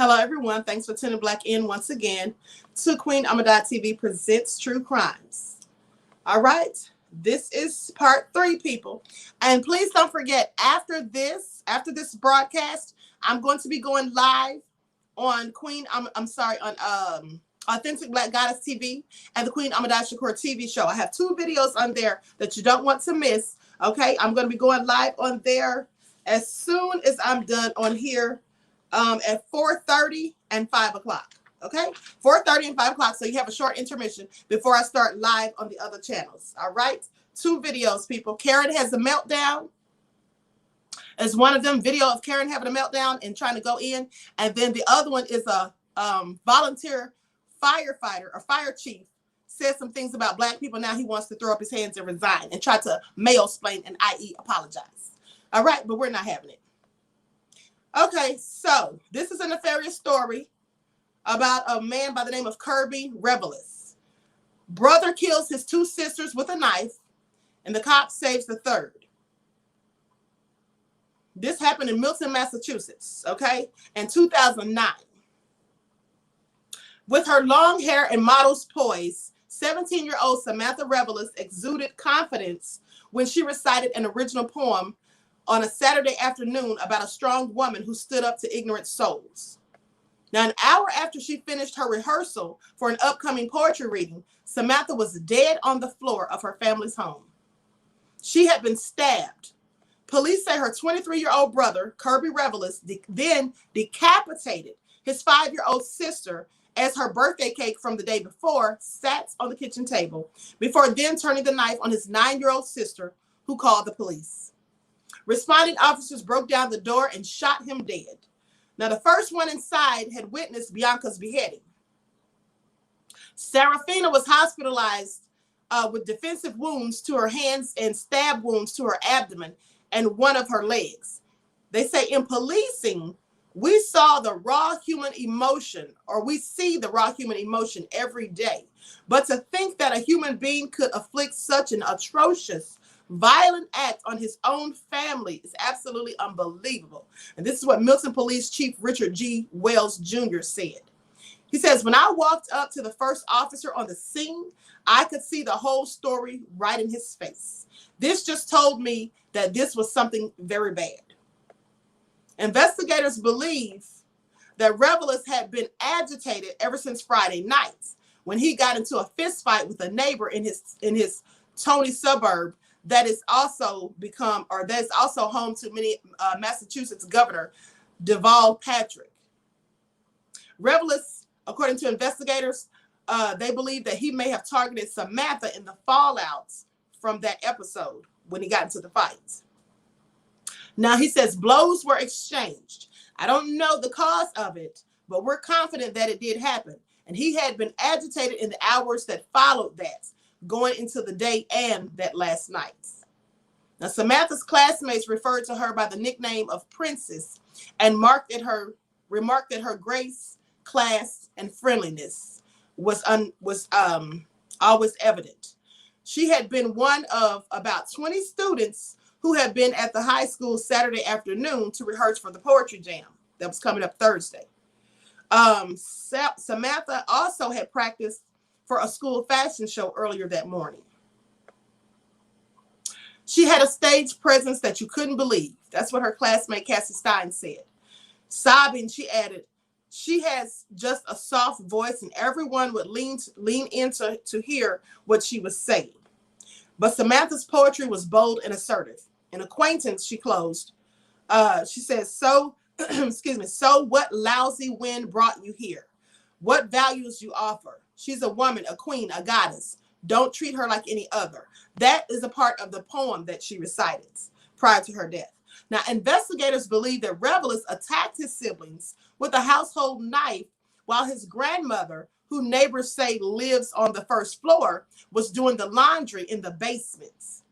Hello, everyone. Thanks for tuning back in once again to Queen Amadai TV Presents True Crimes. All right, this is part 3, people. And please don't forget, after this broadcast, I'm going to be going live on Authentic Black Goddess TV and the Queen Amadai Shakur TV show. I have 2 videos on there that you don't want to miss. Okay, I'm going to be going live on there as soon as I'm done on here. At 4:30 and 5 o'clock. Okay, 4:30 and 5 o'clock. So you have a short intermission before I start live on the other channels. All right, 2 videos, people. Karen has a meltdown. As one of them, video of Karen having a meltdown and trying to go in, and then the other one is a volunteer firefighter or fire chief says some things about Black people. Now he wants to throw up his hands and resign and try to mail-splain and i.e. apologize. All right, but we're not having it. Okay, so this is a nefarious story about a man by the name of Kerby Revelus. Brother kills his 2 sisters with a knife, and the cop saves the 3rd. This happened in Milton, Massachusetts, okay, in 2009. With her long hair and model's poise, 17-year-old Samantha Revelus exuded confidence when she recited an original poem on a Saturday afternoon about a strong woman who stood up to ignorant souls. Now, an hour after she finished her rehearsal for an upcoming poetry reading, Samantha was dead on the floor of her family's home. She had been stabbed. Police say her 23-year-old brother, Kerby Revelus, then decapitated his 5-year-old sister as her birthday cake from the day before sat on the kitchen table, before then turning the knife on his 9-year-old sister, who called the police. Responding officers broke down the door and shot him dead. Now, the first one inside had witnessed Bianca's beheading. Serafina was hospitalized with defensive wounds to her hands and stab wounds to her abdomen and one of her legs. They say in policing, we saw the raw human emotion, or we see the raw human emotion every day. But to think that a human being could afflict such an atrocious violent act on his own family is absolutely unbelievable. And this is what Milton Police Chief Richard G. Wells Jr. said. He says, when I walked up to the first officer on the scene, I could see the whole story right in his face. This just told me that this was something very bad. Investigators believe that Revelus had been agitated ever since Friday night when he got into a fist fight with a neighbor in his Tony suburb that is also home to many Massachusetts Governor Deval Patrick. Revelus, according to investigators, they believe that he may have targeted Samantha in the fallouts from that episode when he got into the fights. Now, he says blows were exchanged. I don't know the cause of it, but we're confident that it did happen. And he had been agitated in the hours that followed that, going into the day and that last night. Now, Samantha's classmates referred to her by the nickname of Princess and remarked that her grace, class, and friendliness was always evident. She had been one of about 20 students who had been at the high school Saturday afternoon to rehearse for the poetry jam that was coming up Thursday. Samantha also had practiced for a school fashion show earlier that morning. She had a stage presence that you couldn't believe. That's what her classmate Cassie Stein said. Sobbing, she added, she has just a soft voice and everyone would lean in to hear what she was saying. But Samantha's poetry was bold and assertive. An acquaintance, she closed. She says, so what lousy wind brought you here? What values you offer? She's a woman, a queen, a goddess. Don't treat her like any other. That is a part of the poem that she recited prior to her death. Now, investigators believe that Revelus attacked his siblings with a household knife while his grandmother, who neighbors say lives on the first floor, was doing the laundry in the basements.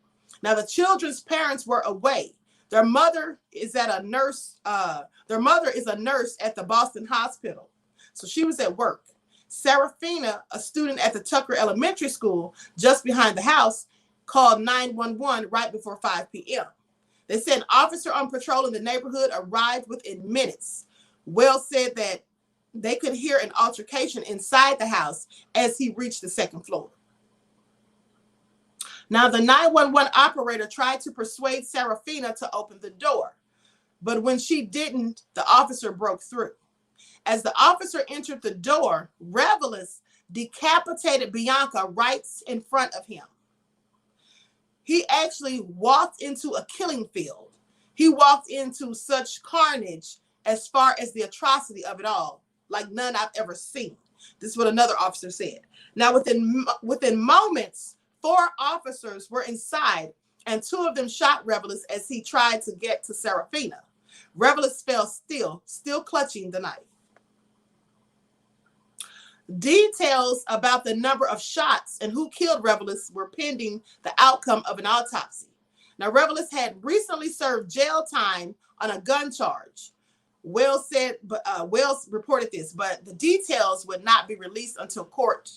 Now, the children's parents were away. Their mother is a nurse at the Boston Hospital. So she was at work. Serafina, a student at the Tucker Elementary School just behind the house, called 911 right before 5 p.m. They said an officer on patrol in the neighborhood arrived within minutes. Wells said that they could hear an altercation inside the house as he reached the second floor. Now, the 911 operator tried to persuade Serafina to open the door, but when she didn't, the officer broke through. As the officer entered the door, Revelus decapitated Bianca right in front of him. He actually walked into a killing field. He walked into such carnage as far as the atrocity of it all, like none I've ever seen. This is what another officer said. Now, within moments, 4 officers were inside, and 2 of them shot Revelus as he tried to get to Serafina. Revelus fell still clutching the knife. Details about the number of shots and who killed Revelus were pending the outcome of an autopsy. Now, Revelus had recently served jail time on a gun charge. Wells reported this, but the details would not be released until court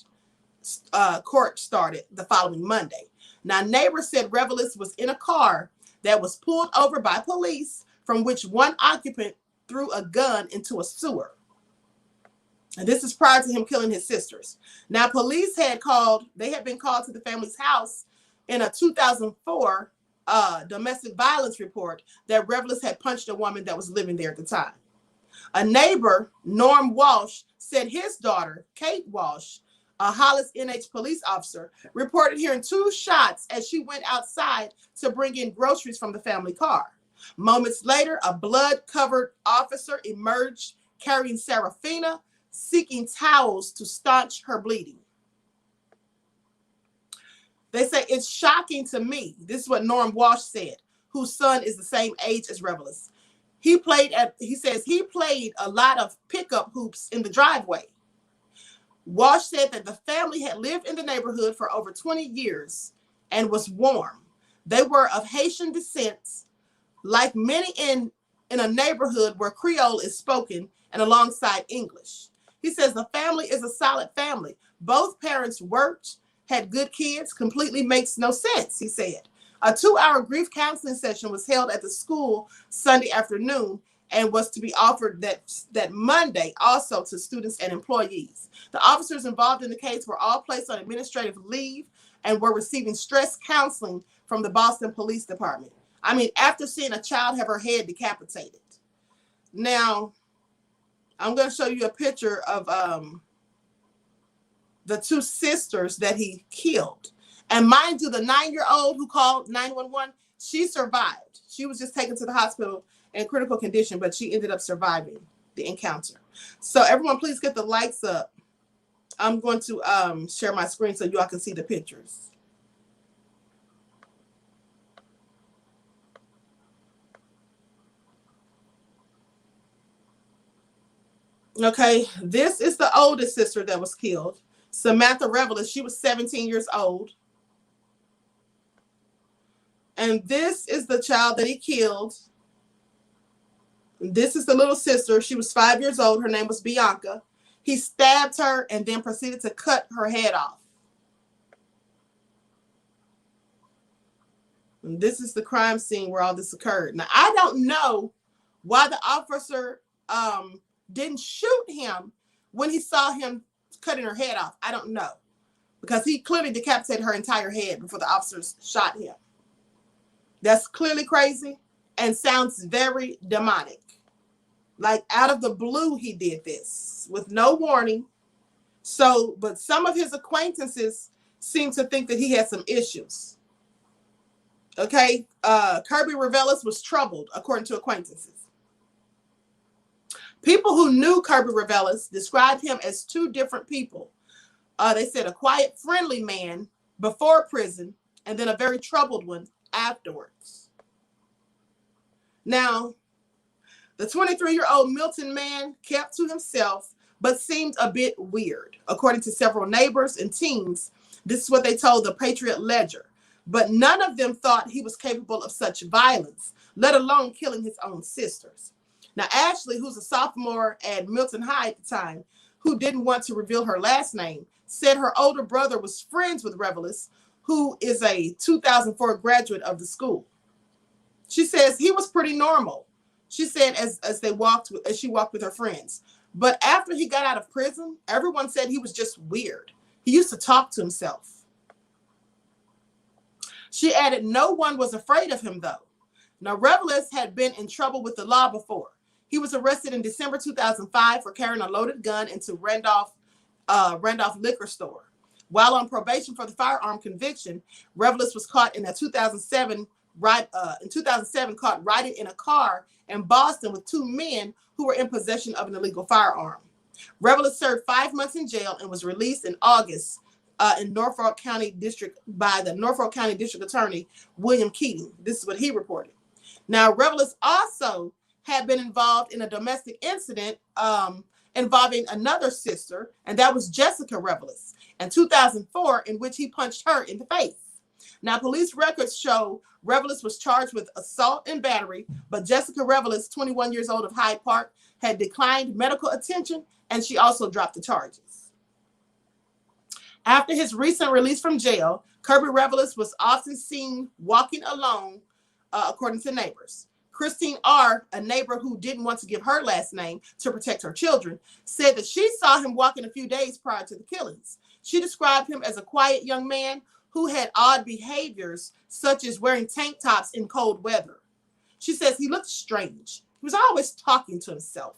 started the following Monday. Now, neighbors said Revelus was in a car that was pulled over by police, from which one occupant threw a gun into a sewer. And this is prior to him killing his sisters. Now, police had been called to the family's house in a 2004 domestic violence report that Revelus had punched a woman that was living there at the time. A neighbor, Norm Walsh, said his daughter, Kate Walsh, a Hollis NH police officer, reported hearing 2 shots as she went outside to bring in groceries from the family car. Moments later, a blood-covered officer emerged carrying Serafina, seeking towels to staunch her bleeding. They say, it's shocking to me. This is what Norm Walsh said, whose son is the same age as Revelus. He says he played a lot of pickup hoops in the driveway. Walsh said that the family had lived in the neighborhood for over 20 years and was warm. They were of Haitian descent, like many in a neighborhood where Creole is spoken and alongside English. He says the family is a solid family. Both parents worked, had good kids, completely makes no sense, he said. A 2-hour grief counseling session was held at the school Sunday afternoon and was to be offered that Monday also to students and employees. The officers involved in the case were all placed on administrative leave and were receiving stress counseling from the Boston Police Department. I mean, after seeing a child have her head decapitated. Now, I'm going to show you a picture of the 2 sisters that he killed. And mind you, the 9-year-old who called 911, she survived. She was just taken to the hospital in critical condition, but she ended up surviving the encounter. So everyone, please get the likes up. I'm going to share my screen so you all can see the pictures. Okay, this is the oldest sister that was killed, Samantha Revelus. She was 17 years old. And this is the child that he killed. This is the little sister. She was 5 years old. Her name was Bianca. He stabbed her and then proceeded to cut her head off. And this is the crime scene where all this occurred. Now, I don't know why the officer didn't shoot him when he saw him cutting her head off. I don't know. Because he clearly decapitated her entire head before the officers shot him. That's clearly crazy and sounds very demonic. Like out of the blue, he did this with no warning. So, but some of his acquaintances seem to think that he had some issues. Okay. Kerby Revelus was troubled, according to acquaintances. People who knew Kerby Revelus described him as 2 different people. They said a quiet, friendly man before prison, and then a very troubled one afterwards. Now, the 23-year-old Milton man kept to himself, but seemed a bit weird. According to several neighbors and teens, this is what they told the Patriot Ledger. But none of them thought he was capable of such violence, let alone killing his own sisters. Now, Ashley, who's a sophomore at Milton High at the time, who didn't want to reveal her last name, said her older brother was friends with Revelus, who is a 2004 graduate of the school. She says he was pretty normal. She said as she walked with her friends. But after he got out of prison, everyone said he was just weird. He used to talk to himself. She added, no one was afraid of him, though. Now, Revelus had been in trouble with the law before. He was arrested in December 2005 for carrying a loaded gun into Randolph liquor store. While on probation for the firearm conviction, Revelus was caught in 2007 caught riding in a car in Boston with two men who were in possession of an illegal firearm. Revelus served 5 months in jail and was released in August in Norfolk County District by the Norfolk County District Attorney William Keating. This is what he reported. Now, Revelus also had been involved in a domestic incident involving another sister, and that was Jessica Revelus, in 2004, in which he punched her in the face. Now, police records show Revelus was charged with assault and battery, but Jessica Revelus, 21 years old of Hyde Park, had declined medical attention, and she also dropped the charges. After his recent release from jail, Kerby Revelus was often seen walking alone, according to neighbors. Christine R., a neighbor who didn't want to give her last name to protect her children, said that she saw him walking a few days prior to the killings. She described him as a quiet young man who had odd behaviors, such as wearing tank tops in cold weather. She says he looked strange. He was always talking to himself.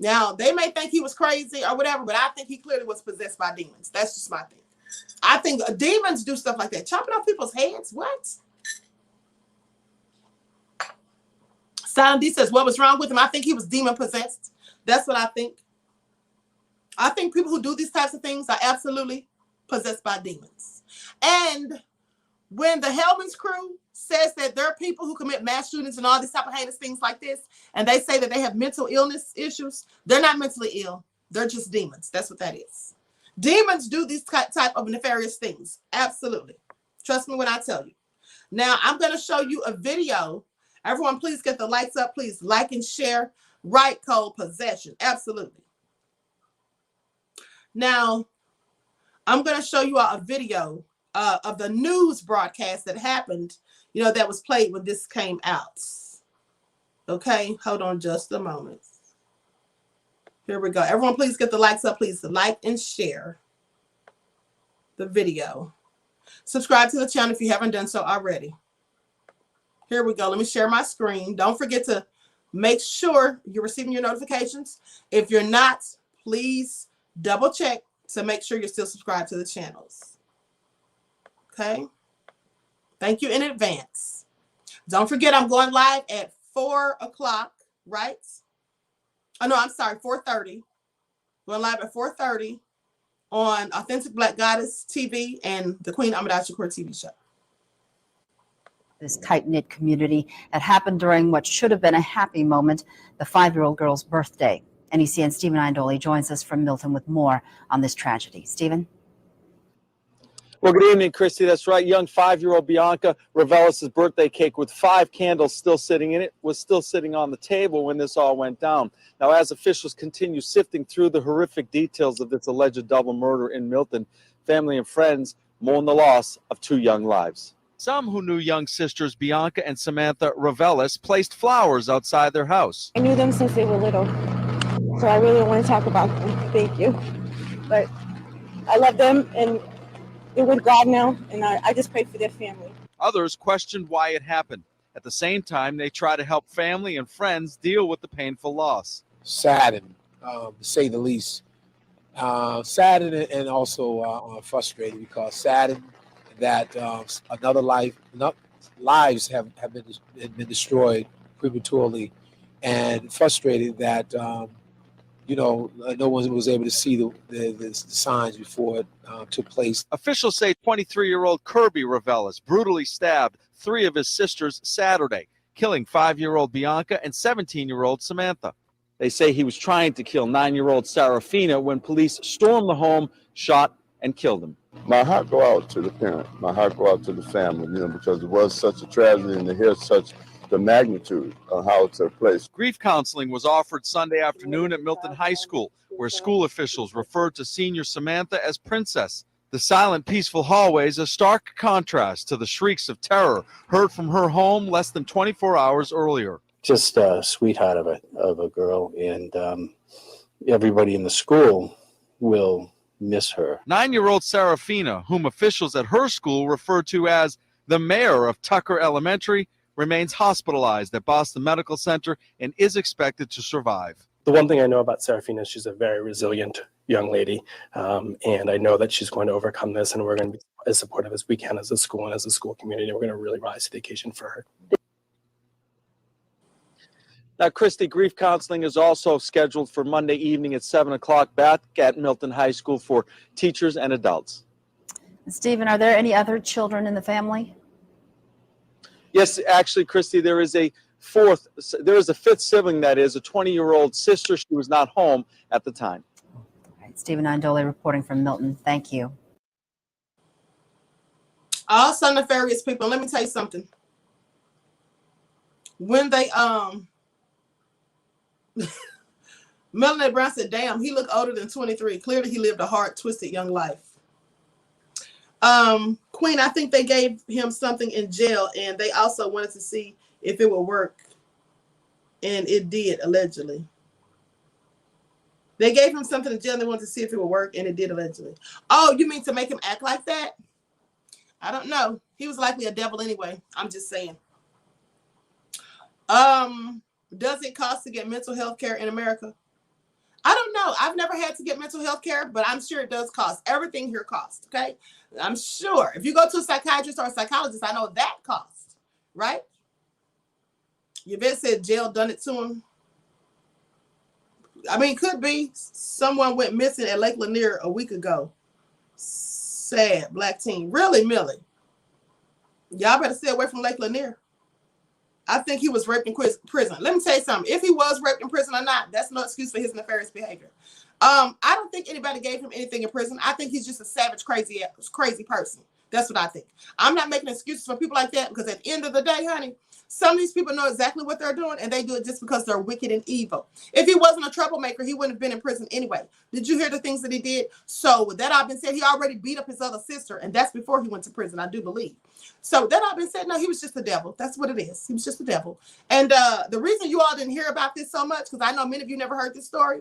Now, they may think he was crazy or whatever, but I think he clearly was possessed by demons. That's just my thing. I think demons do stuff like that. Chopping off people's heads? What? Silent D says, what was wrong with him? I think he was demon possessed. That's what I think. I think people who do these types of things are absolutely possessed by demons. And when the Hellman's crew says that there are people who commit mass shootings and all these type of heinous things like this, and they say that they have mental illness issues, they're not mentally ill. They're just demons. That's what that is. Demons do these type of nefarious things. Absolutely. Trust me when I tell you. Now, I'm going to show you a video. Everyone, please get the lights up. Please like and share. Right code possession. Absolutely. Now, I'm going to show you a video of the news broadcast that happened, that was played when this came out. Okay, hold on just a moment. Here we go. Everyone, please get the likes up. Please like and share the video. Subscribe to the channel if you haven't done so already. Here we go. Let me share my screen. Don't forget to make sure you're receiving your notifications. If you're not, please double check to make sure you're still subscribed to the channels. Okay. Thank you in advance. Don't forget, I'm going live at 4 o'clock, right? Oh, no, I'm sorry, 4:30. Going live at 4:30 on Authentic Black Goddess TV and the Queen Amadou Shakur TV show. This tight-knit community that happened during what should have been a happy moment, the 5-year-old girl's birthday. NECN's Stephen Indoli joins us from Milton with more on this tragedy. Stephen? Well, good evening, Christy. That's right. Young 5-year-old Bianca Revelus' birthday cake with 5 candles still sitting in it was still sitting on the table when this all went down. Now, as officials continue sifting through the horrific details of this alleged double murder in Milton, family and friends mourn the loss of 2 young lives. Some who knew young sisters Bianca and Samantha Revelus placed flowers outside their house. I knew them since they were little, so I really don't want to talk about them. Thank you. But I love them, and they're with God now, and I just pray for their family. Others questioned why it happened. At the same time, they try to help family and friends deal with the painful loss. Saddened, to say the least. Saddened and also frustrated, because saddened that lives have been destroyed prematurely, and frustrated that no one was able to see the signs before it took place. Officials say 23-year-old Kerby Revelus brutally stabbed 3 of his sisters Saturday, killing 5-year-old Bianca and 17-year-old Samantha. They say he was trying to kill 9-year-old Serafina when police stormed the home, shot, and killed him. My heart go out to the parent. My heart go out to the family, because it was such a tragedy, and to hear such the magnitude of how it took place. Grief counseling was offered Sunday afternoon at Milton High School, where school officials referred to senior Samantha as Princess. The silent, peaceful hallways, a stark contrast to the shrieks of terror heard from her home less than 24 hours earlier. just a sweetheart of a girl, and everybody in the school will miss her. 9-year-old Serafina, whom officials at her school refer to as the mayor of Tucker Elementary, remains hospitalized at Boston Medical Center and is expected to survive. The one thing I know about Serafina is she's a very resilient young lady, and I know that she's going to overcome this, and we're going to be as supportive as we can as a school and as a school community. We're going to really rise to the occasion for her. Now, Christy, grief counseling is also scheduled for Monday evening at 7 o'clock back at Milton High School for teachers and adults. Stephen, are there any other children in the family? Yes, actually, Christy, there is a fifth sibling, that is a 20-year-old sister. She was not home at the time. All right, Stephen Indole reporting from Milton. Thank you. Also nefarious people. Let me tell you something. When they Melanie Brown said, damn, he looked older than 23. Clearly he lived a hard, twisted young life. Queen, I think they gave him something in jail, and they also wanted to see if it would work. And it did, allegedly. They gave him something in jail, and they wanted to see if it would work, and it did, allegedly. Oh, you mean to make him act like that? I don't know. He was likely a devil anyway. I'm just saying. Does it cost to get mental health care in America? I don't know. I've never had to get mental health care, but I'm sure it does cost. Everything here costs, okay? I'm sure. If you go to a psychiatrist or a psychologist, I know that costs, right? Yvette said jail done it to him. I mean, could be. Someone went missing at Lake Lanier a week ago. Sad. Black teen. Really, Millie? Y'all better stay away from Lake Lanier. I think he was raped in prison. Let me tell you something. If he was raped in prison or not, that's no excuse for his nefarious behavior. I don't think anybody gave him anything in prison. I think he's just a savage, crazy person. That's what I think. I'm not making excuses for people like that, because at the end of the day, honey, some of these people know exactly what they're doing, and they do it just because they're wicked and evil. If he wasn't a troublemaker, he wouldn't have been in prison anyway. Did you hear the things that he did? So with that all been said, he already beat up his other sister, and that's before he went to prison, I do believe. So that all been said, no, he was just the devil. That's what it is. He was just the devil. And the reason you all didn't hear about this so much, because I know many of you never heard this story.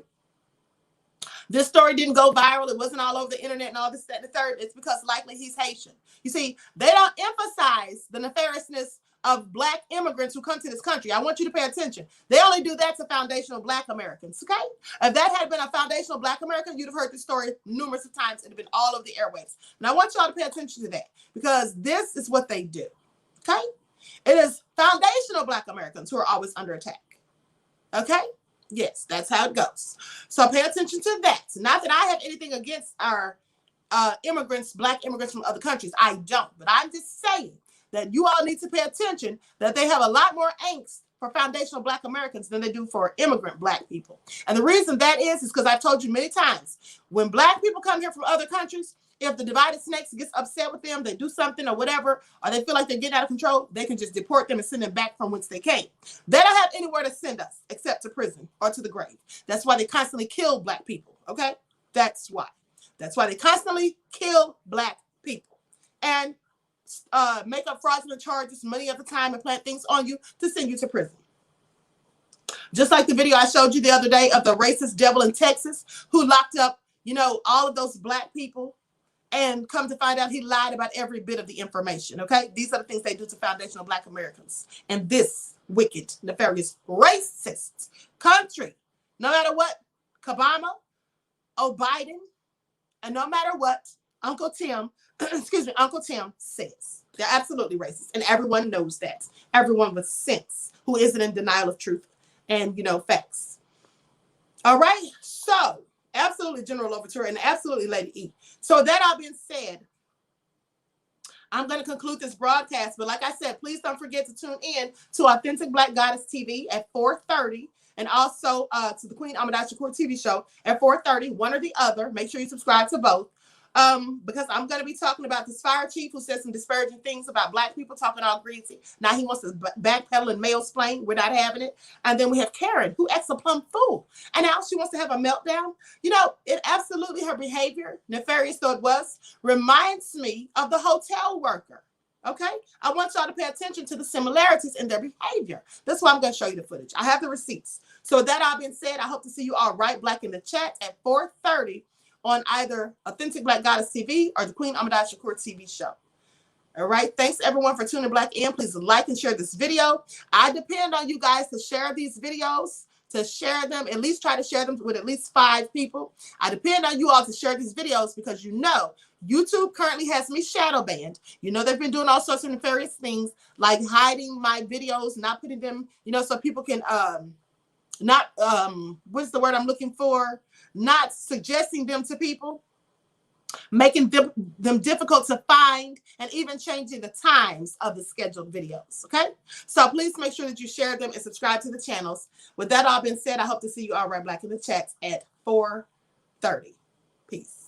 This story didn't go viral. It wasn't all over the internet and all this, that, and the third. It's because likely he's Haitian. You see, they don't emphasize the nefariousness of Black immigrants who come to this country. I want you to pay attention. They only do that to foundational Black Americans, okay? If that had been a foundational Black American, you'd have heard this story numerous of times. It'd have been all over the airwaves. And I want y'all to pay attention to that, because this is what they do, okay? It is foundational Black Americans who are always under attack, okay? Yes, that's how it goes. So pay attention to that. Not that I have anything against our immigrants, Black immigrants from other countries. I don't. But I'm just saying that you all need to pay attention that they have a lot more angst for foundational Black Americans than they do for immigrant Black people. And the reason that is because I've told you many times, when Black people come here from other countries, if the divided snakes gets upset with them, they do something or whatever, or they feel like they're getting out of control, they can just deport them and send them back from whence they came. They don't have anywhere to send us except to prison or to the grave. That's why they constantly kill Black people, okay? That's why. That's why they constantly kill Black people and make up fraudulent charges money at the time and plant things on you to send you to prison. Just like the video I showed you the other day of the racist devil in Texas who locked up, you know, all of those Black people, and come to find out he lied about every bit of the information, okay? These are the things they do to foundational Black Americans. And this wicked, nefarious, racist country, no matter what Obama or Biden, and no matter what Uncle Tim, Uncle Tim says, they're absolutely racist. And everyone knows that. Everyone with sense who isn't in denial of truth and, you know, facts. All right, so absolutely General Overture and absolutely Lady E. So that all being said, I'm going to conclude this broadcast. But like I said, please don't forget to tune in to Authentic Black Goddess TV at 4:30, and also to the Queen Amadou Shakur TV show at 4:30, one or the other. Make sure you subscribe to both. Because I'm going to be talking about this fire chief who said some disparaging things about Black people, talking all greasy. Now he wants to backpedal and mail-splain. We're not having it. And then we have Karen, who acts a plumb fool. And now she wants to have a meltdown. You know, it absolutely, her behavior, nefarious though it was, reminds me of the hotel worker. Okay, I want y'all to pay attention to the similarities in their behavior. That's why I'm going to show you the footage. I have the receipts. So with that all being said, I hope to see you all right black in the chat at 4:30 on either Authentic Black Goddess TV or the Queen Amadai Shakur TV show. All right, thanks everyone for tuning black in. Please like and share this video. I depend on you guys to share these videos, to share them, at least try to share them with at least 5 people. I depend on you all to share these videos because you know YouTube currently has me shadow banned. You know they've been doing all sorts of nefarious things like hiding my videos, not putting them, you know, so people can not what's the word I'm looking for? Not suggesting them to people, making them difficult to find, and even changing the times of the scheduled videos. Okay, so please make sure that you share them and subscribe to the channels. With that all being said, I hope to see you all right black in the chats at 4:30. Peace.